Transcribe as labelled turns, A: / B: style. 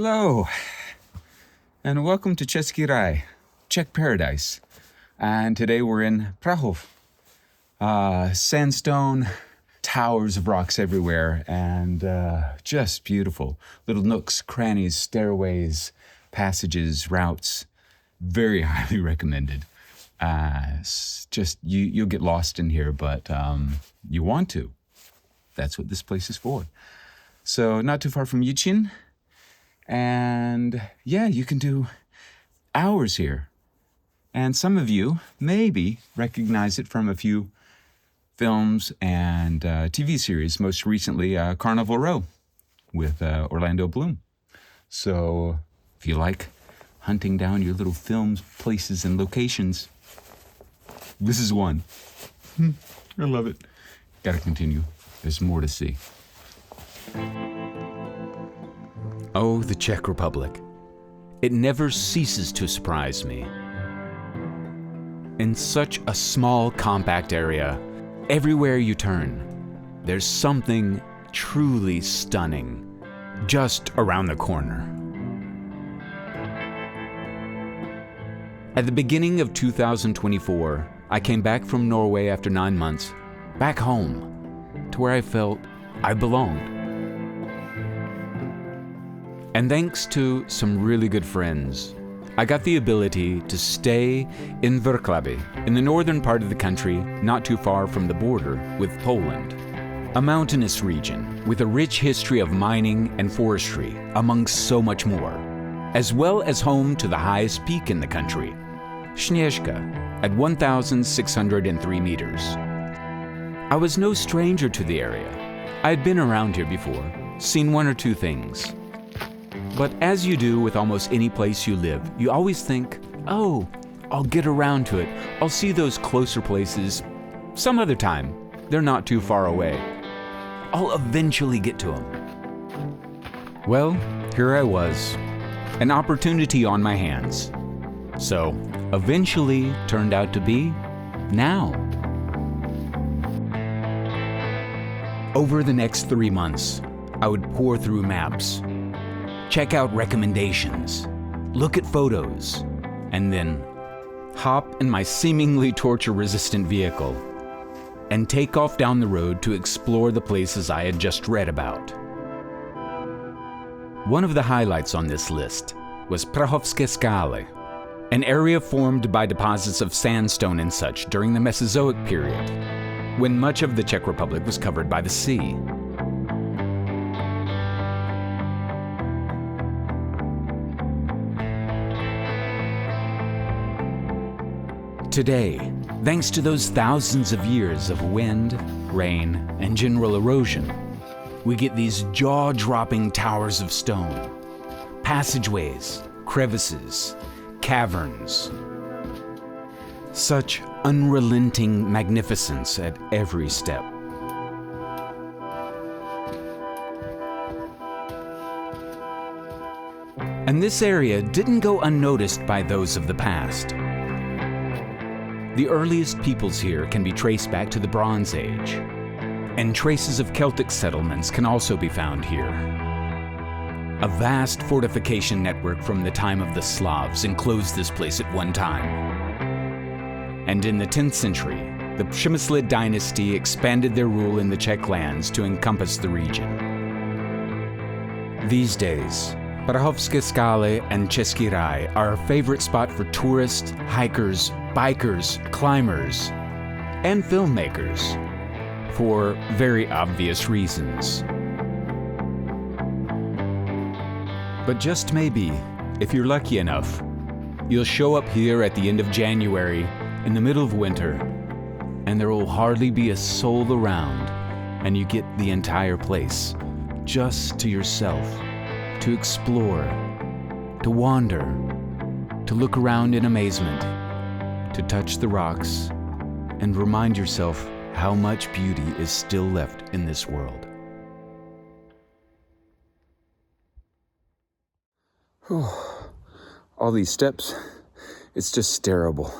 A: Hello, and welcome to Český Raj, Czech Paradise. And today we're in Prachov. Sandstone, towers of rocks everywhere, and just beautiful. Little nooks, crannies, stairways, passages, routes. Very highly recommended. You'll get lost in here, but you want to. That's what this place is for. So not too far from Yichin. And yeah, you can do hours here. And some of you maybe recognize it from a few films and TV series, most recently Carnival Row with Orlando Bloom. So if you like hunting down your little films, places, and locations, this is one. I love it. Gotta continue. There's more to see.
B: Oh, the Czech Republic. It never ceases to surprise me. In such a small, compact area, everywhere you turn, there's something truly stunning just around the corner. At the beginning of 2024, I came back from Norway after 9 months, back home, to where I felt I belonged. And thanks to some really good friends, I got the ability to stay in Wrocław, in the northern part of the country, not too far from the border with Poland. A mountainous region with a rich history of mining and forestry, among so much more, as well as home to the highest peak in the country, Śnieżka, at 1,603 meters. I was no stranger to the area. I had been around here before, seen one or two things. But as you do with almost any place you live, you always think, oh, I'll get around to it. I'll see those closer places some other time. They're not too far away. I'll eventually get to them. Well, here I was, an opportunity on my hands. So, eventually turned out to be now. Over the next 3 months, I would pour through maps, check out recommendations, look at photos, and then hop in my seemingly torture-resistant vehicle and take off down the road to explore the places I had just read about. One of the highlights on this list was Prachovské skály, an area formed by deposits of sandstone and such during the Mesozoic period, when much of the Czech Republic was covered by the sea. Today, thanks to those thousands of years of wind, rain, and general erosion, we get these jaw-dropping towers of stone, passageways, crevices, caverns. Such unrelenting magnificence at every step. And this area didn't go unnoticed by those of the past. The earliest peoples here can be traced back to the Bronze Age, and traces of Celtic settlements can also be found here. A vast fortification network from the time of the Slavs enclosed this place at one time. And in the 10th century, the Přemyslid dynasty expanded their rule in the Czech lands to encompass the region. These days, Prachovské skály and Český Raj are a favorite spot for tourists, hikers, bikers, climbers, and filmmakers, for very obvious reasons. But just maybe, if you're lucky enough, you'll show up here at the end of January, in the middle of winter, and there will hardly be a soul around, and you get the entire place just to yourself, to explore, to wander, to look around in amazement, to touch the rocks, and remind yourself how much beauty is still left in this world.
A: All these steps, it's just terrible.